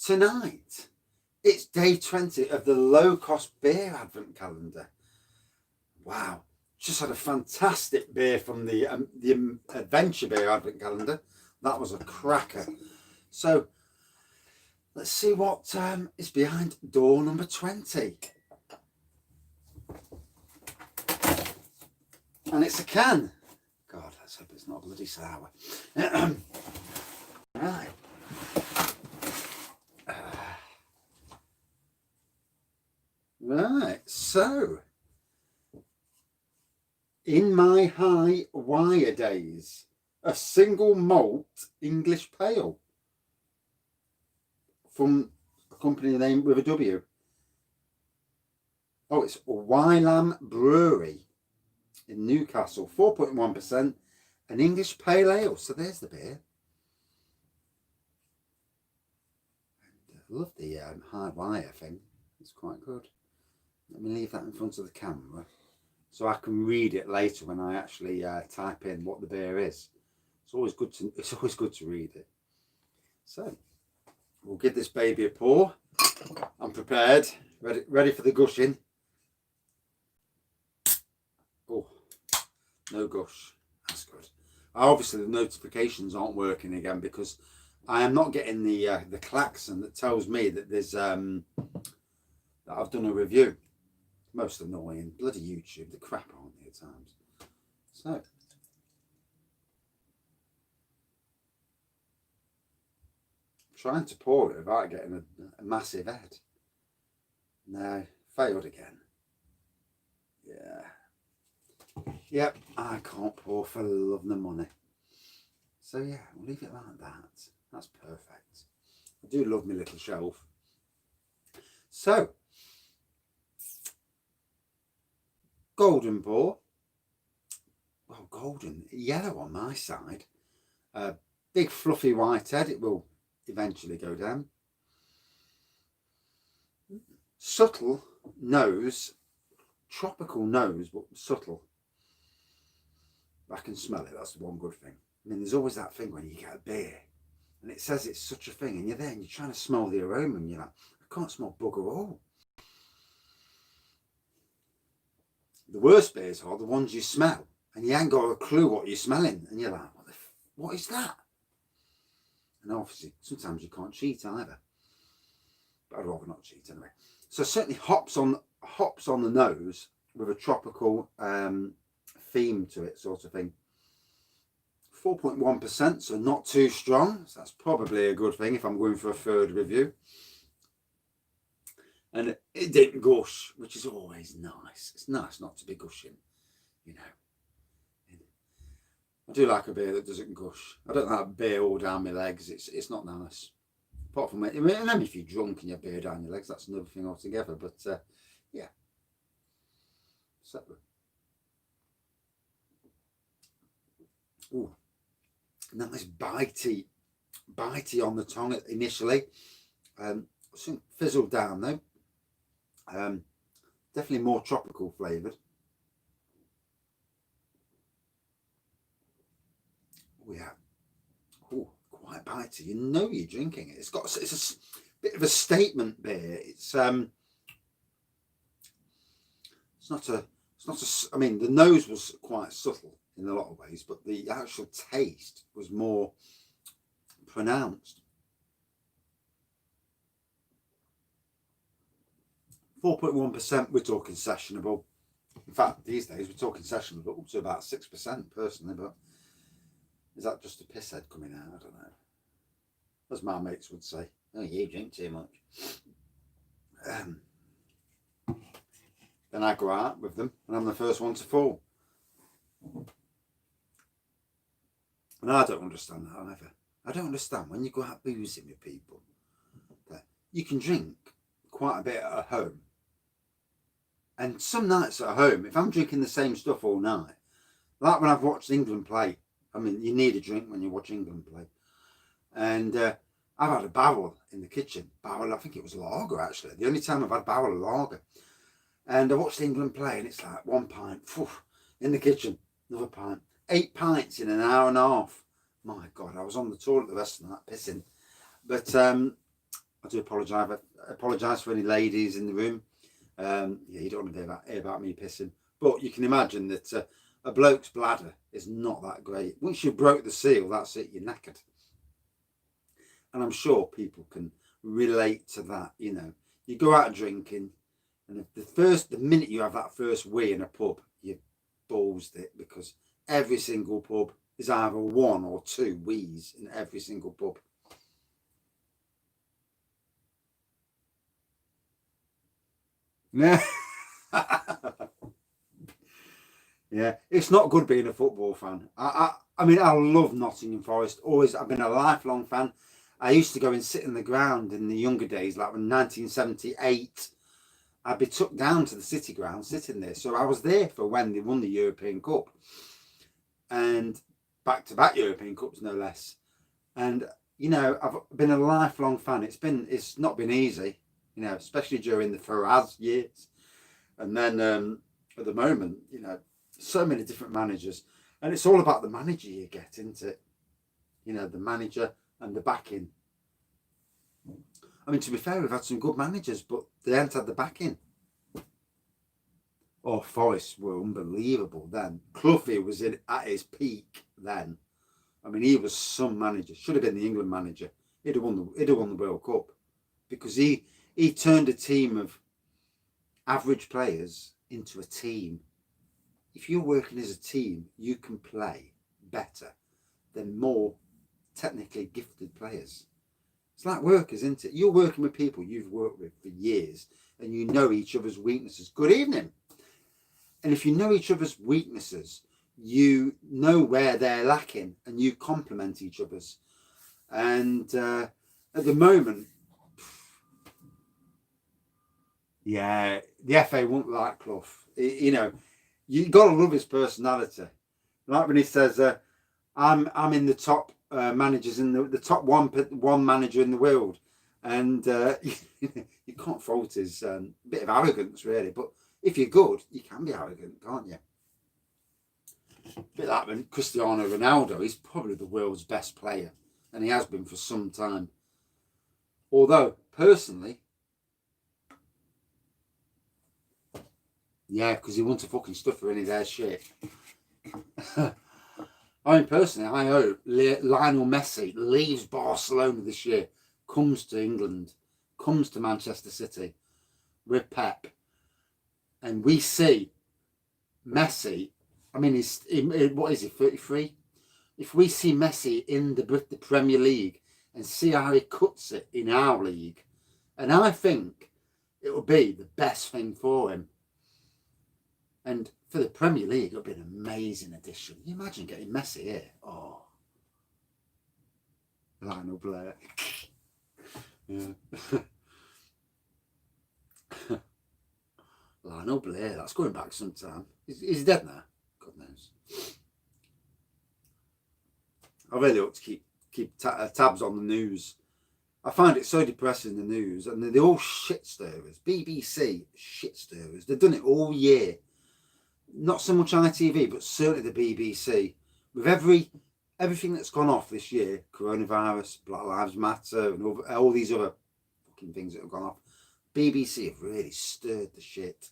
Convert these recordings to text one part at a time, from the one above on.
tonight it's day 20 of the Low Cost Beer Advent Calendar. Wow, just had a fantastic beer from the Adventure Beer Advent Calendar. That was a cracker. So let's see what is behind door number 20. And it's a can. God, let's hope it's not bloody sour. Right. Right, so in my high wire days, a single malt English pale from a company name with a W. Oh, it's Wylam Brewery in Newcastle, 4.1%, an English pale ale. So there's the beer. And I love the hard wire thing. It's quite good. Let me leave that in front of the camera so I can read it later when I actually type in what the beer is. It's always good to read it. So we'll give this baby a pour. I'm prepared, ready for the gushing. Oh, no gush. That's good. Obviously the notifications aren't working again because I am not getting the klaxon that tells me that there's that I've done a review. Most annoying. Bloody YouTube, the crap aren't they at times. So trying to pour it without getting a massive head. No, failed again. Yeah. Yep, I can't pour for love nor money. So yeah, we'll leave it like that. That's perfect. I do love my little shelf. So, golden pour. Well, golden, yellow on my side. Big fluffy white head. It will eventually go down. Subtle nose, tropical nose, but subtle. I can smell it. That's the one good thing. I mean, there's always that thing when you get a beer and it says it's such a thing, and you're there and you're trying to smell the aroma, and you're like, I can't smell bugger all. The worst beers are the ones you smell and you ain't got a clue what you're smelling, and you're like, what is that? And obviously sometimes you can't cheat either, but I'd rather not cheat anyway. So certainly hops on the nose with a tropical theme to it, sort of thing. 4.1%, so not too strong. So that's probably a good thing if I'm going for a third review. And it didn't gush, which is always nice. It's nice not to be gushing, you know. I do like a beer that doesn't gush. I don't like beer all down my legs. It's not nice. Apart from it, and then if you're drunk and you have beer down your legs, that's another thing altogether. But yeah. So, ooh, nice bitey on the tongue initially. Fizzled down though. Definitely more tropical flavoured. Oh yeah. Oh, quite bitey. You know you're drinking it. It's a bit of a statement beer. It's not a. I mean, the nose was quite subtle in a lot of ways, but the actual taste was more pronounced. 4.1%, we're talking sessionable. In fact, these days we're talking sessionable up to about 6% personally, but is that just a piss head coming out? I don't know. As my mates would say, oh, you drink too much. Then I go out with them and I'm the first one to fall. And I don't understand that either. I don't understand when you go out boozing with people that you can drink quite a bit at home. And some nights at home, if I'm drinking the same stuff all night, like when I've watched England play, I mean, you need a drink when you watch England play. And I've had a barrel in the kitchen. Barrel, I think it was lager actually. The only time I've had barrel of lager. And I watched England play and it's like 1 pint, in the kitchen, another pint. 8 pints in an hour and a half. My God, I was on the toilet the rest of the night pissing. But I do apologise for any ladies in the room. Yeah, you don't want to hear about me pissing. But you can imagine that a bloke's bladder is not that great. Once you broke the seal, that's it, you're knackered. And I'm sure people can relate to that. You know, you go out drinking, and the minute you have that first wee in a pub, you ballsed it, because every single pub is either 1 or 2 wees in every single pub. Yeah. Yeah, it's not good being a football fan. I mean, I love Nottingham Forest. Always, I've been a lifelong fan. I used to go and sit in the ground in the younger days, like in 1978. I'd be took down to the City ground, sitting there. So I was there for when they won the European Cup, and back-to-back European Cups, no less. And you know, I've been a lifelong fan. It's not been easy, you know, especially during the Faraz years, and then at the moment, you know, so many different managers, and it's all about the manager you get, isn't it? You know, the manager and the backing. I mean, to be fair, we've had some good managers, but they haven't had the backing. Oh, Forest were unbelievable then. Cloughy was at his peak then. I mean, he was some manager. Should have been the England manager. He'd have won the World Cup, because he turned a team of average players into a team. If you're working as a team, you can play better than more technically gifted players. It's like workers, isn't it? You're working with people you've worked with for years, and you know each other's weaknesses. Good evening. And if you know each other's weaknesses, you know where they're lacking, and you complement each other's. And at the moment, yeah, the FA won't like Clough. You know, you got to love his personality. Like when he says, "I'm in the top managers in the top one manager in the world," and you can't fault his bit of arrogance, really. But if you're good, you can be arrogant, can't you? A bit like when Cristiano Ronaldo, he's probably the world's best player, and he has been for some time. Although personally, yeah, because he wants to fucking stuff for any of their shit. I mean, personally, I hope Lionel Messi leaves Barcelona this year, comes to England, comes to Manchester City with Pep, and we see Messi. I mean, what is he, 33? If we see Messi in the Premier League and see how he cuts it in our league, and I think it will be the best thing for him. And for the Premier League, it would be an amazing addition. Can you imagine getting Messi here? Oh, Lionel Blair. Yeah. Lionel Blair, that's going back some time. He's dead now. God knows. I really ought to keep tabs on the news. I find it so depressing, the news, and they're all shit stirrers. BBC shit stirrers. They've done it all year. Not so much ITV, but certainly the BBC. With everything that's gone off this year, coronavirus, Black Lives Matter, and all these other fucking things that have gone off, BBC have really stirred the shit.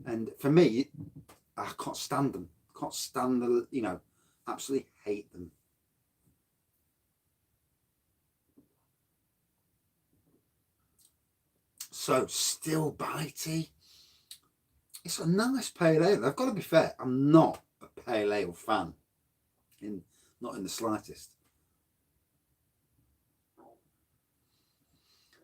And for me, I can't stand them. Can't stand the, you know, absolutely hate them. So, still bitey. It's a nice pale ale. I've got to be fair, I'm not a pale ale fan. Not in the slightest.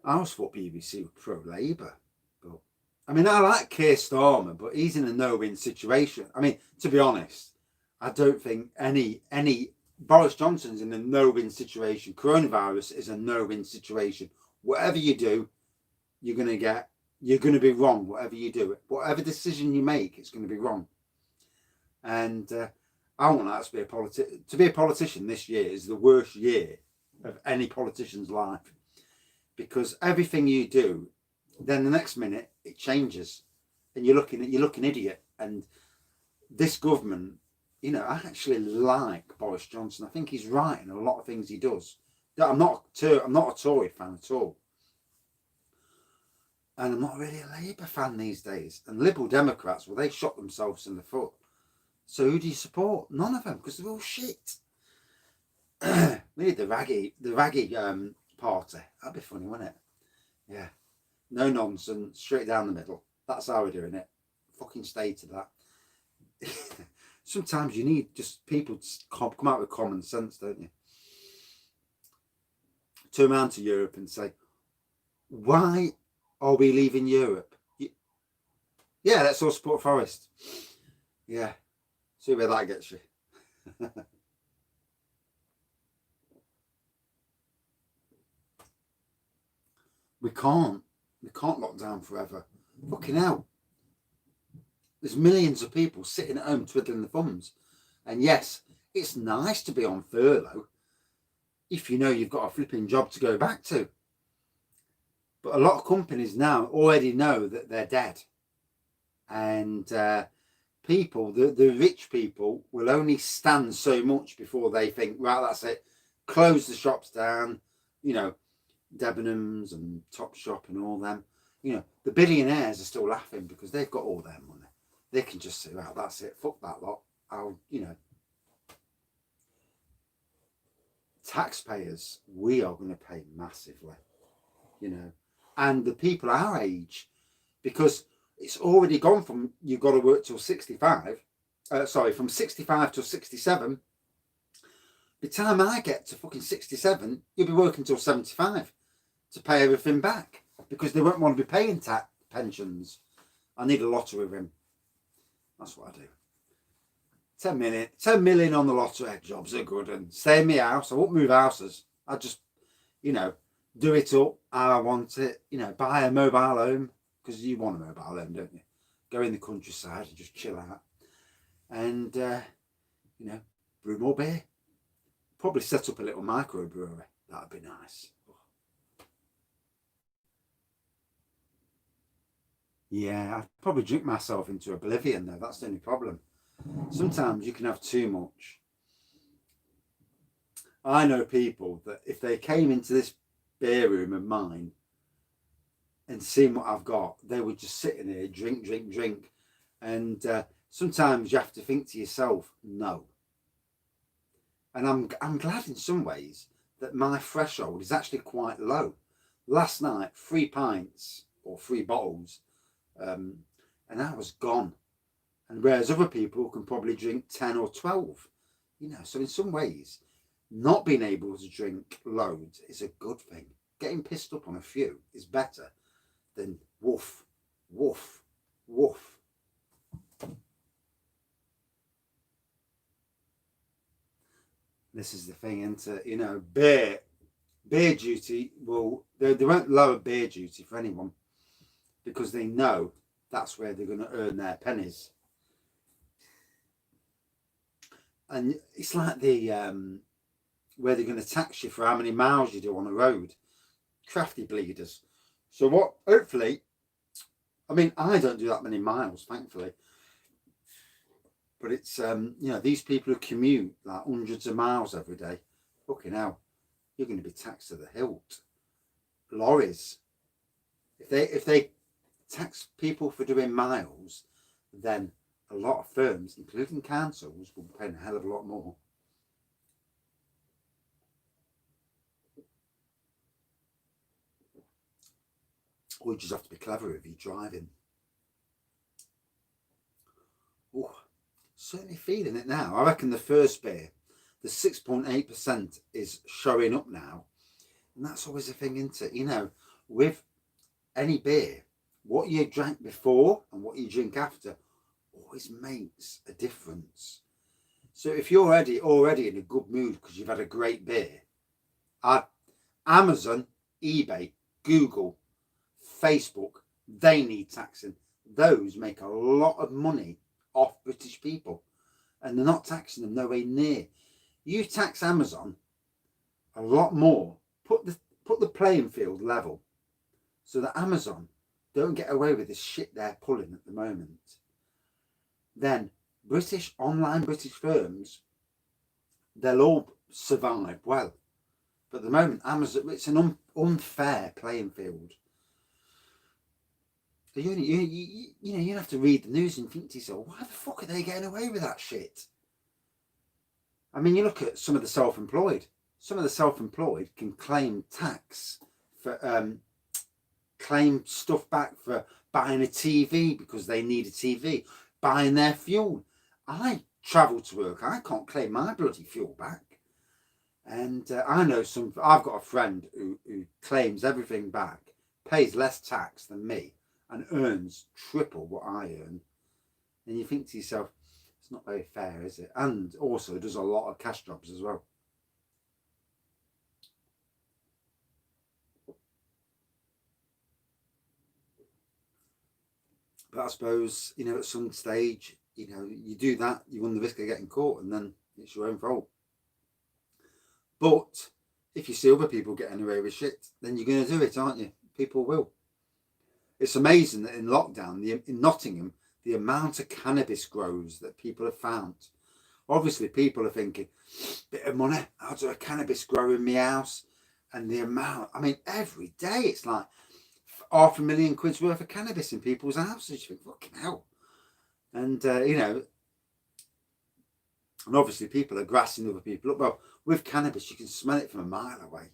I always thought BBC were pro-Labour. But I mean, I like Keir Starmer, but he's in a no-win situation. I mean, to be honest, I don't think any Boris Johnson's in a no-win situation. Coronavirus is a no-win situation. Whatever you do, you're going to be wrong. Whatever you do, whatever decision you make, it's going to be wrong. And I want that to be a politician this year is the worst year of any politician's life, because everything you do, then the next minute it changes, and you're looking idiot. And this government, you know, I actually like Boris Johnson. I think he's right in a lot of things he does. I'm not a Tory fan at all. And I'm not really a Labour fan these days. And Liberal Democrats, well, they shot themselves in the foot. So who do you support? None of them, because they're all shit. We need the raggy party. That'd be funny, wouldn't it? Yeah. No nonsense, straight down the middle. That's how we're doing it. Fucking stay to that. Sometimes you need just people to come out with common sense, don't you? Turn around to Europe and say, why are we leaving Europe? Yeah, let's all support Forest. Yeah. See where that gets you. We can't lock down forever. Fucking hell. There's millions of people sitting at home twiddling their thumbs. And yes, it's nice to be on furlough if you know you've got a flipping job to go back to. But a lot of companies now already know that they're dead. And people, the rich people, will only stand so much before they think, right, that's it. Close the shops down, you know, Debenhams and Topshop and all them. You know, the billionaires are still laughing because they've got all their money. They can just say, well, that's it, fuck that lot. I'll, you know. Taxpayers, we are going to pay massively, you know. And the people our age, because it's already gone from, you've got to work till 65, from 65 to 67. By the time I get to fucking 67, you'll be working till 75 to pay everything back, because they won't want to be paying pensions. I need a lottery rim. That's what I do. 10 million on the lottery. Jobs are good, and stay in my house. I won't move houses. I just, you know, do it up how I want it. You know, buy a mobile home, because you want a mobile home, don't you? Go in the countryside and just chill out, and you know, brew more beer. Probably set up a little microbrewery. That'd be nice. Yeah, I'd probably drink myself into oblivion though. That's the only problem. Sometimes you can have too much. I know people that if they came into this beer room of mine and seen what I've got, they would just sit in here, drink. And sometimes you have to think to yourself, no. And I'm glad in some ways that my threshold is actually quite low. Last night, 3 pints or 3 bottles, and I was gone. And whereas other people can probably drink 10 or 12, you know. So in some ways, not being able to drink loads is a good thing. Getting pissed up on a few is better than woof. This is the thing, isn't it? You know, beer duty will, they won't lower beer duty for anyone, because they know that's where they're going to earn their pennies. And it's like the where they're going to tax you for how many miles you do on the road. Crafty bleeders. So what, hopefully, I mean, I don't do that many miles, thankfully. But it's, you know, these people who commute like hundreds of miles every day, fucking hell, you're going to be taxed to the hilt. Lorries. If they tax people for doing miles, then a lot of firms, including councils, will be paying a hell of a lot more. Or you just have to be clever if you're driving. Oh, certainly feeling it now. I reckon the first beer, the 6.8% is showing up now. And that's always a thing, isn't it? You know, with any beer, what you drank before and what you drink after always makes a difference. So if you're already in a good mood because you've had a great beer, Amazon, eBay, Google, Facebook, they need taxing. Those make a lot of money off British people, and they're not taxing them nowhere near. You tax Amazon a lot more. Put the playing field level so that Amazon don't get away with this shit they're pulling at the moment. Then online British firms, they'll all survive well. But at the moment, Amazon, it's an unfair playing field. You have to read the news and think to yourself, why the fuck are they getting away with that shit? I mean, you look at some of the self-employed. Some of the self-employed can claim tax for claim stuff back for buying a TV because they need a TV, buying their fuel. I travel to work. I can't claim my bloody fuel back. And I know I've got a friend who claims everything back, pays less tax than me, and earns triple what I earn. And you think to yourself, it's not very fair, is it? And also does a lot of cash jobs as well. But I suppose, at some stage, you do that, you run the risk of getting caught, and then it's your own fault. But if you see other people getting away with shit, then you're going to do it, aren't you? People will. It's amazing that in lockdown, in Nottingham, the amount of cannabis grows that people have found. Obviously, people are thinking, bit of money, I'll do a cannabis grow in my house. And the amount, I mean, every day it's like £500,000 worth of cannabis in people's houses. You think, fucking hell. And, and obviously people are grassing other people up. Well, with cannabis, you can smell it from a mile away.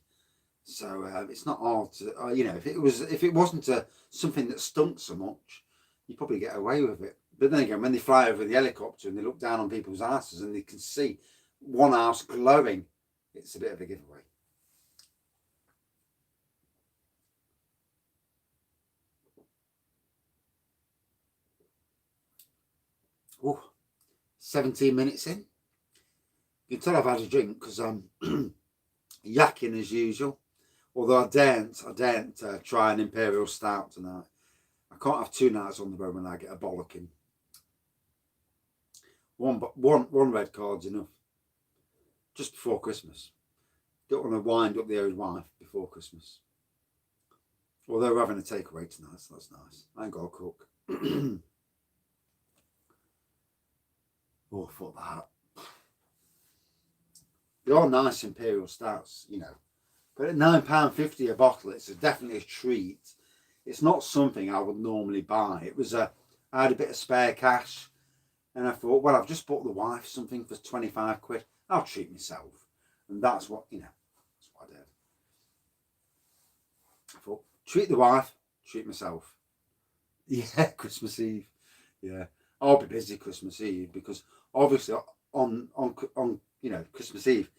So it's not hard to, if it wasn't something that stunk so much, you probably get away with it. But then again, when they fly over the helicopter and they look down on people's houses and they can see one house glowing, it's a bit of a giveaway. Oh, 17 minutes in. You can tell I've had a drink because I'm yakking as usual. Although I daren't try an Imperial Stout tonight. I can't have 2 nights on the road when I get a bollocking. One red card's enough. Just before Christmas. Don't want to wind up the old wife before Christmas. Although we're having a takeaway tonight, so that's nice. I ain't got to cook. Oh, fuck that. They are nice Imperial Stouts, But at £9.50 a bottle, it's definitely a treat. It's not something I would normally buy. I had a bit of spare cash, and I thought, well, I've just bought the wife something for £25. I'll treat myself, and that's what that's what I did. I thought, treat the wife, treat myself. Yeah, Christmas Eve. Yeah, I'll be busy Christmas Eve because obviously on Christmas Eve,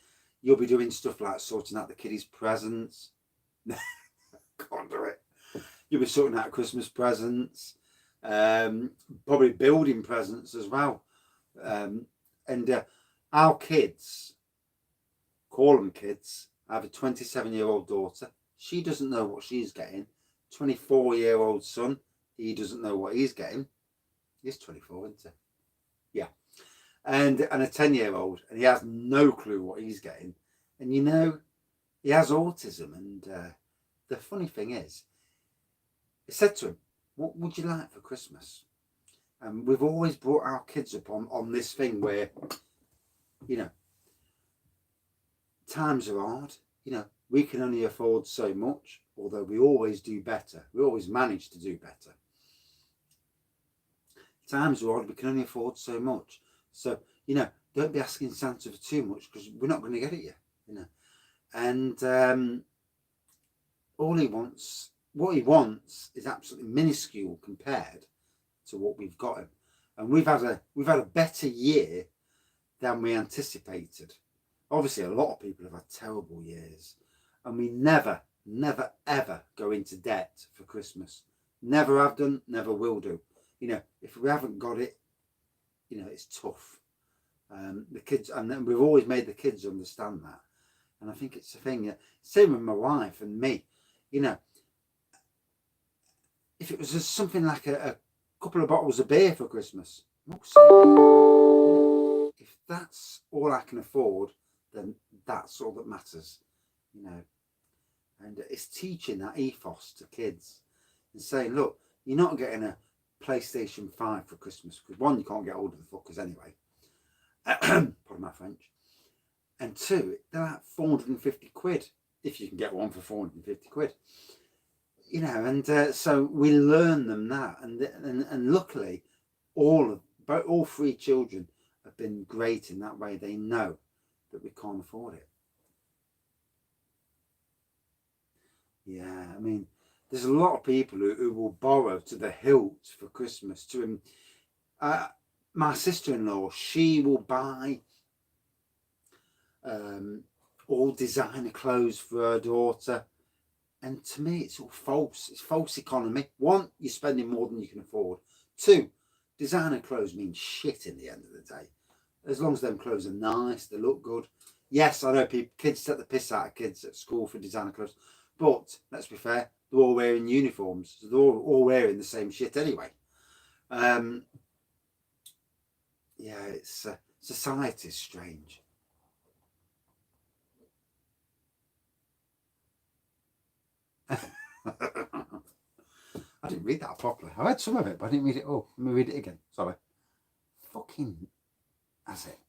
you'll be doing stuff like sorting out the kiddies' presents. Can't do it. You'll be sorting out Christmas presents, probably building presents as well. And our kids, call them kids, I have a 27-year-old daughter. She doesn't know what she's getting. 24-year-old son, he doesn't know what he's getting. He's 24, isn't he? Yeah. And a 10-year-old, and he has no clue what he's getting. And he has autism. And the funny thing is, I said to him, what would you like for Christmas? And we've always brought our kids up on this thing where, times are hard. We can only afford so much, although we always do better. We always manage to do better. Times are hard, we can only afford so much. So, don't be asking Santa for too much because we're not going to get it yet, And what he wants is absolutely minuscule compared to what we've got him. And we've had a better year than we anticipated. Obviously, a lot of people have had terrible years, and we never, ever go into debt for Christmas. Never have done, never will do. If we haven't got it, it's tough. The kids, and then we've always made the kids understand that. And I think it's a thing. Same with my wife and me. If it was just something like a couple of bottles of beer for Christmas, if that's all I can afford, then that's all that matters, And it's teaching that ethos to kids and saying, look, you're not getting a PlayStation 5 for Christmas because one, you can't get hold of the fuckers anyway. Pardon my French. And two, they're like £450 if you can get one for £450. you know, and so we learn them that, and luckily, all 3 children have been great in that way. They know that we can't afford it. Yeah, I mean, there's a lot of people who will borrow to the hilt for Christmas. My sister-in-law, she will buy all designer clothes for her daughter. And to me, it's all false. It's false economy. 1, you're spending more than you can afford. 2, designer clothes mean shit in the end of the day. As long as them clothes are nice, they look good. Yes, I know kids take the piss out of kids at school for designer clothes. But let's be fair, they're all wearing uniforms. So they're all wearing the same shit anyway. Yeah, it's society's strange. I didn't read that properly. I read some of it, but I didn't read it all. Let me read it again. Sorry. Fucking has it.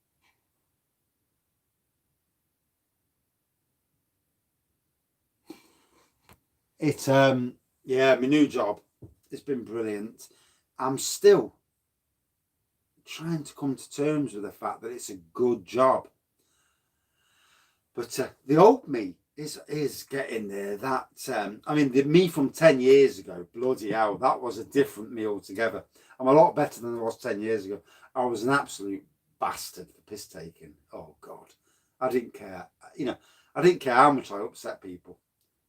It's yeah, my new job. It's been brilliant. I'm still trying to come to terms with the fact that it's a good job. But the old me is getting there. That I mean, the me from 10 years ago, bloody hell, that was a different me altogether. I'm a lot better than I was 10 years ago. I was an absolute bastard for piss taking. Oh God, I didn't care. You know, I didn't care how much I upset people.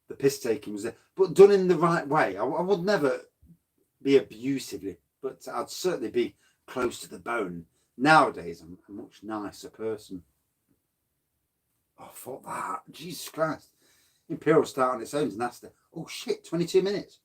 The piss taking was there, but done in the right way. I would never be abusively, but I'd certainly be close to the bone. Nowadays, I'm a much nicer person. Oh, fuck that. Jesus Christ. Imperial Stout on its own is nasty. Oh, shit. 22 minutes.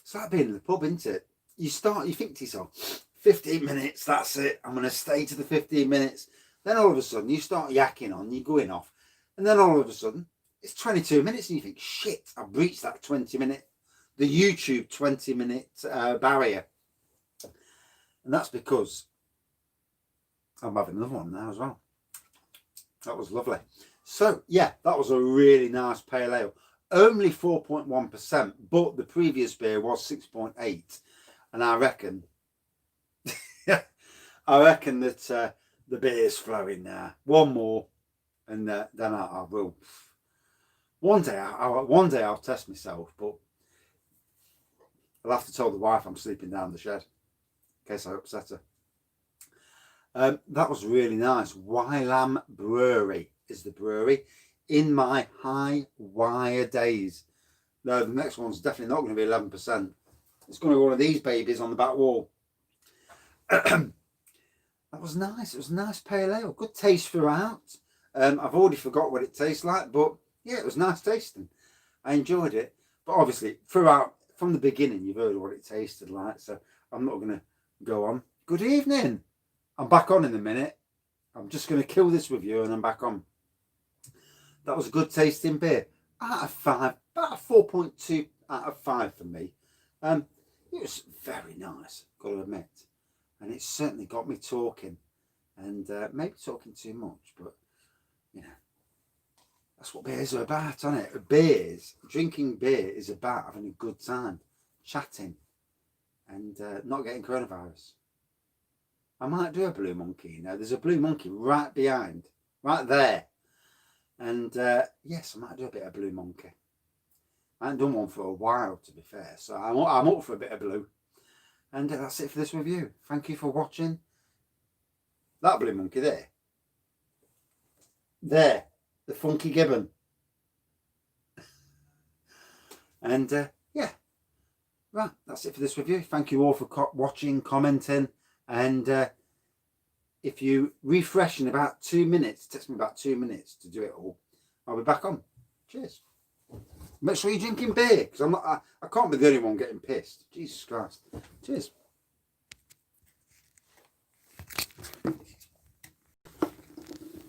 It's like being in the pub, isn't it? You think to yourself, 15 minutes, that's it. I'm going to stay to the 15 minutes. Then all of a sudden, you start yakking on, you're going off. And then all of a sudden, it's 22 minutes and you think, shit, I've breached that 20-minute, the YouTube 20-minute barrier. And that's because I'm having another one now as well. That was lovely. So, yeah, that was a really nice pale ale. Only 4.1%, but the previous beer was 6.8. And I reckon, that the beer's flowing now. One more, and then I will. One day I'll test myself, but I'll have to tell the wife I'm sleeping down the shed in case I upset her. That was really nice. Wylam Brewery is the brewery. In my high wire days. No, the next one's definitely not going to be 11%. It's going to be one of these babies on the back wall. That was nice. It was a nice pale ale. Good taste throughout. I've already forgot what it tastes like, but yeah, it was nice tasting. I enjoyed it. But obviously, throughout, from the beginning, you've heard what it tasted like, so I'm not going to go on. Good evening. I'm back on in a minute. I'm just going to kill this with you and I'm back on. That was a good tasting beer. Out of 5, about a 4.2 out of 5 for me. It was very nice, got to admit. And it certainly got me talking. And maybe talking too much, but, you know, that's what beers are about, isn't it? Drinking beer is about having a good time, chatting, and not getting coronavirus. I might do a blue monkey, you know. There's a blue monkey right behind, right there. And yes, I might do a bit of blue monkey. I haven't done one for a while, to be fair. So I'm up for a bit of blue. And that's it for this review. Thank you for watching. That blue monkey there. There. The funky gibbon. And yeah. Right, that's it for this review. Thank you all for watching, commenting. And if you refresh in about 2 minutes, it takes me about 2 minutes to do it all, I'll be back on. Cheers. Make sure you're drinking beer, because I can't be the only one getting pissed. Jesus Christ. Cheers.